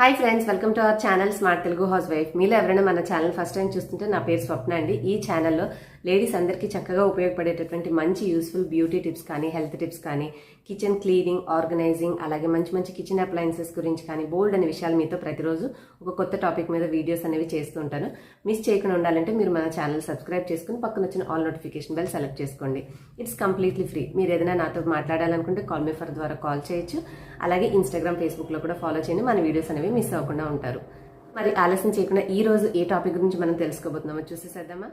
Hi friends, welcome to our channel smart Telugu house wife. మీలో ఎవరైనా మన ఛానల్ ఫస్ట్ టైం చూస్తుంటే నా పేరు స్వప్న అండి. ఈ ఛానల్లో లేడీస్ అందరికీ చక్కగా ఉపయోగపడేటటువంటి మంచి యూస్ఫుల్ బ్యూటీ టిప్స్ కానీ, హెల్త్ టిప్స్ కానీ, కిచెన్ క్లీనింగ్, ఆర్గనైజింగ్, అలాగే మంచి మంచి కిచెన్ అప్లయన్సెస్ గురించి కానీ బోల్డ్ అనే విషయాలు మీతో ప్రతిరోజు ఒక కొత్త టాపిక్ మీద వీడియోస్ అనేవి చేస్తూ ఉంటాను. మిస్ చేయకుండా ఉండాలంటే మీరు మన ఛానల్ సబ్స్క్రైబ్ చేసుకుని పక్కన వచ్చిన ఆల్ నోటిఫికేషన్ బెల్ సెలెక్ట్ చేసుకోండి. It's completely free. మీరు ఏదైనా నాతో మాట్లాడాలనుకుంటే CALLME4 ద్వారా కాల్ చేయొచ్చు. అలాగే ఇన్స్టాగ్రామ్, ఫేస్బుక్లో కూడా ఫాలో చేయండి. మన వీడియోస్ అనేవి మిస్ అవ్వకుండా ఉంటారు. మరి ఆలస్యం చేయకుండా ఈ రోజు ఏ టాపిక్ గురించి మనం తెలుసుకోబోతున్నామో చూసేసేద్దామా.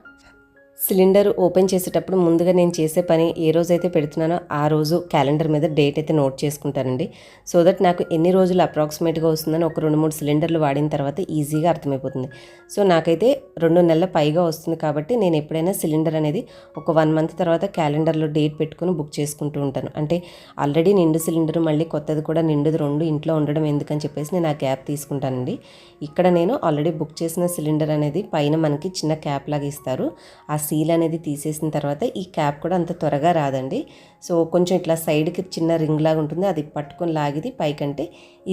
సిలిండర్ ఓపెన్ చేసేటప్పుడు ముందుగా నేను చేసే పని ఏ రోజైతే పెడుతున్నానో ఆ రోజు క్యాలెండర్ మీద డేట్ అయితే నోట్ చేసుకుంటానండి. సో దట్ నాకు ఎన్ని రోజులు అప్రాక్సిమేట్గా వస్తుందని ఒక 2-3 సిలిండర్లు వాడిన తర్వాత ఈజీగా అర్థమైపోతుంది. సో నాకైతే 2 నెలల పైగా వస్తుంది కాబట్టి నేను ఎప్పుడైనా సిలిండర్ అనేది ఒక 1 మంత్ తర్వాత క్యాలెండర్లో డేట్ పెట్టుకుని బుక్ చేసుకుంటూ ఉంటాను. అంటే ఆల్రెడీ నిండు సిలిండర్ మళ్ళీ కొత్తది కూడా నిండుది 2 ఇంట్లో ఉండడం ఎందుకని చెప్పేసి నేను ఆ గ్యాప్ తీసుకుంటానండి. ఇక్కడ నేను ఆల్రెడీ బుక్ చేసిన సిలిండర్ అనేది పైన మనకి చిన్న క్యాప్ లాగా ఇస్తారు. ఆ సీల్ అనేది తీసేసిన తర్వాత ఈ క్యాప్ కూడా అంత త్వరగా రాదండి. సో కొంచెం ఇట్లా సైడ్కి చిన్న రింగ్ లాగా ఉంటుంది, అది పట్టుకొని లాగిది పైకంటే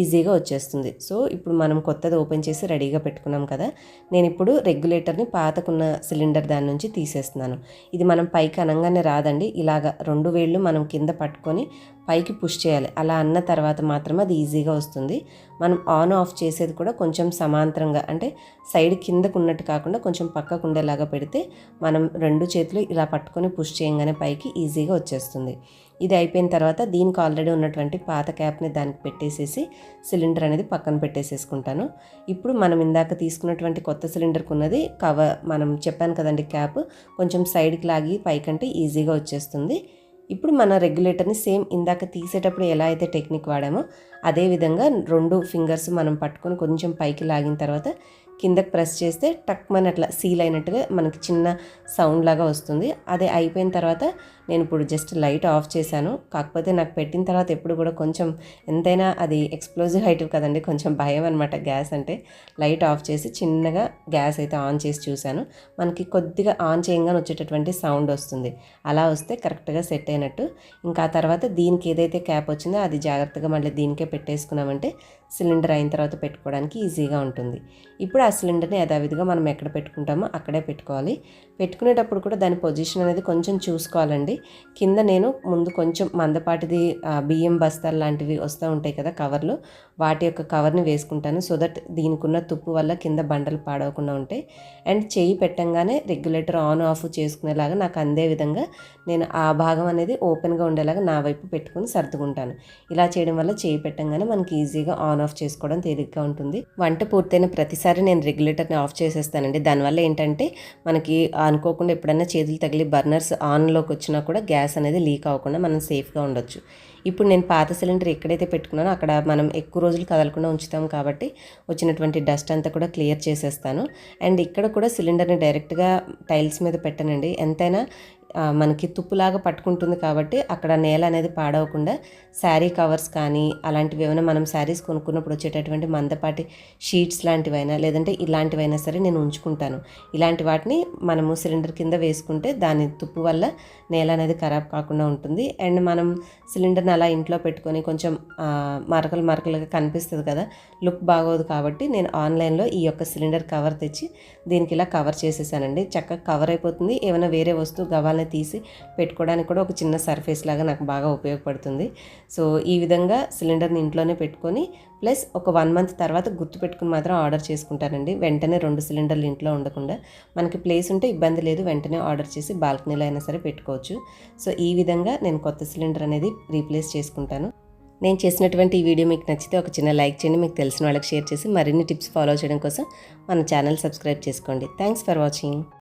ఈజీగా వచ్చేస్తుంది. సో ఇప్పుడు మనం కొత్తది ఓపెన్ చేసి రెడీగా పెట్టుకున్నాం కదా, నేను ఇప్పుడు రెగ్యులేటర్ని పాతకున్న సిలిండర్ దాని నుంచి తీసేస్తున్నాను. ఇది మనం పైకి అనగానే రాదండి, ఇలాగ 2 వేళ్ళు మనం కింద పట్టుకొని పైకి పుష్ చేయాలి. అలా అన్న తర్వాత మాత్రమే అది ఈజీగా వస్తుంది. మనం ఆన్ ఆఫ్ చేసేది కూడా కొంచెం సమాంతరంగా, అంటే సైడ్ కిందకు ఉన్నట్టు కాకుండా కొంచెం పక్కకు ఉండేలాగా పెడితే మనం 2 చేతులు ఇలా పట్టుకొని పుష్ చేయగానే పైకి ఈజీగా వచ్చేస్తుంది. ఇది అయిపోయిన తర్వాత దీనికి ఆల్రెడీ ఉన్నటువంటి పాత క్యాప్ని దానికి పెట్టేసేసి సిలిండర్ అనేది పక్కన పెట్టేసేసుకుంటాను. ఇప్పుడు మనం ఇందాక తీసుకున్నటువంటి కొత్త సిలిండర్కి ఉన్నది కవర్, మనం చెప్పాను కదండి క్యాప్, కొంచెం సైడ్కి లాగి పైకంటే ఈజీగా వచ్చేస్తుంది. ఇప్పుడు మన రెగ్యులేటర్ని సేమ్ ఇందాక తీసేటప్పుడు ఎలా అయితే టెక్నిక్ వాడామో అదేవిధంగా 2 ఫింగర్స్ మనం పట్టుకొని కొంచెం పైకి లాగిన తర్వాత కిందకి ప్రెస్ చేస్తే టక్ మన అట్లా సీల్ అయినట్టుగా మనకి చిన్న సౌండ్ లాగా వస్తుంది. అదే అయిపోయిన తర్వాత నేను ఇప్పుడు జస్ట్ లైట్ ఆఫ్ చేశాను. కాకపోతే నాకు పెట్టిన తర్వాత ఎప్పుడు కూడా కొంచెం ఎంతైనా అది ఎక్స్ప్లోజివ్ ఐటమ్ కదండి, కొంచెం భయం అనమాట గ్యాస్ అంటే. లైట్ ఆఫ్ చేసి చిన్నగా గ్యాస్ అయితే ఆన్ చేసి చూశాను. మనకి కొద్దిగా ఆన్ చేయగానే వచ్చేటటువంటి సౌండ్ వస్తుంది. అలా వస్తే కరెక్ట్గా సెట్ అయినట్టు. ఇంకా ఆ తర్వాత దీనికి ఏదైతే క్యాప్ వచ్చిందో అది జాగ్రత్తగా మళ్ళీ దీనికే పెట్టేసుకున్నామంటే సిలిండర్ అయిన తర్వాత పెట్టుకోవడానికి ఈజీగా ఉంటుంది. ఇప్పుడు ఆ సిలిండర్ని యథావిధిగా మనం ఎక్కడ పెట్టుకుంటామో అక్కడే పెట్టుకోవాలి. పెట్టుకునేటప్పుడు కూడా దాని పొజిషన్ అనేది కొంచెం చూసుకోవాలండి. కింద నేను ముందు కొంచెం మందపాటిది బియ్యం బస్తాలు లాంటివి వస్తూ ఉంటాయి కదా కవర్లు, వాటి యొక్క కవర్ని వేసుకుంటాను. సో దట్ దీనికి ఉన్న తుప్పు వల్ల కింద బండలు పాడవకుండా ఉంటాయి. అండ్ చెయ్యి పెట్టంగానే రెగ్యులేటర్ ఆన్ ఆఫ్ చేసుకునేలాగా నాకు అందే విధంగా నేను ఆ భాగం అనేది ఓపెన్గా ఉండేలాగా నా వైపు పెట్టుకుని సర్దుకుంటాను. ఇలా చేయడం వల్ల చెయ్యి పెట్టంగానే మనకి ఈజీగా ఆన్ ఆఫ్ చేసుకోవడం తేలిగ్గా ఉంటుంది. వంట పూర్తయిన ప్రతిసారి నేను రెగ్యులేటర్ని ఆఫ్ చేసేస్తానండి. దానివల్ల ఏంటంటే మనకి అనుకోకుండా ఎప్పుడైనా చేతులు తగిలి బర్నర్స్ ఆన్లోకి వచ్చినా కూడా గ్యాస్ అనేది లీక్ అవ్వకుండా మనం సేఫ్గా ఉండొచ్చు. ఇప్పుడు నేను పాత సిలిండర్ ఎక్కడైతే పెట్టుకున్నానో అక్కడ మనం ఎక్కువ రోజులు కదలకుండా ఉంచుతాం కాబట్టి వచ్చినటువంటి డస్ట్ అంతా కూడా క్లియర్ చేసేస్తాను. అండ్ ఇక్కడ కూడా సిలిండర్ని డైరెక్ట్గా టైల్స్ మీద పెట్టనండి. ఎంతైనా మనకి తుప్పులాగా పట్టుకుంటుంది కాబట్టి అక్కడ నేల అనేది పాడవకుండా శారీ కవర్స్ కానీ అలాంటివి ఏమైనా మనం శారీస్ కొనుక్కున్నప్పుడు వచ్చేటటువంటి మందపాటి షీట్స్ లాంటివైనా లేదంటే ఇలాంటివైనా సరే నేను ఉంచుకుంటాను. ఇలాంటి వాటిని మనము సిలిండర్ కింద వేసుకుంటే దాని తుప్పు వల్ల నేల అనేది ఖరాబ్ కాకుండా ఉంటుంది. అండ్ మనం సిలిండర్ని అలా ఇంట్లో పెట్టుకొని కొంచెం మరకలుగా కనిపిస్తుంది కదా, లుక్ బాగోదు. కాబట్టి నేను ఆన్లైన్లో ఈ యొక్క సిలిండర్ కవర్ తెచ్చి దీనికి ఇలా కవర్ చేసేసానండి. చక్కగా కవర్ అయిపోతుంది. ఏమైనా వేరే వస్తువు గవాలని తీసి పెట్టుకోవడానికి కూడా ఒక చిన్న సర్ఫేస్ లాగా నాకు బాగా ఉపయోగపడుతుంది. సో ఈ విధంగా సిలిండర్ని ఇంట్లోనే పెట్టుకొని ప్లస్ ఒక 1 మంత్ తర్వాత గుర్తు పెట్టుకుని మాత్రం ఆర్డర్ చేసుకుంటానండి. వెంటనే 2 సిలిండర్లు ఇంట్లో ఉండకుండా మనకి ప్లేస్ ఉంటే ఇబ్బంది లేదు, వెంటనే ఆర్డర్ చేసి బాల్కనీలో అయినా సరే పెట్టుకోవచ్చు. సో ఈ విధంగా నేను కొత్త సిలిండర్ అనేది రీప్లేస్ చేసుకుంటాను. నేను చేసినటువంటి ఈ వీడియో మీకు నచ్చితే ఒక చిన్న లైక్ చేయండి, మీకు తెలిసిన వాళ్ళకి షేర్ చేసి మరిన్ని టిప్స్ ఫాలో చేయడం కోసం మన ఛానల్ సబ్స్క్రైబ్ చేసుకోండి. Thanks for watching.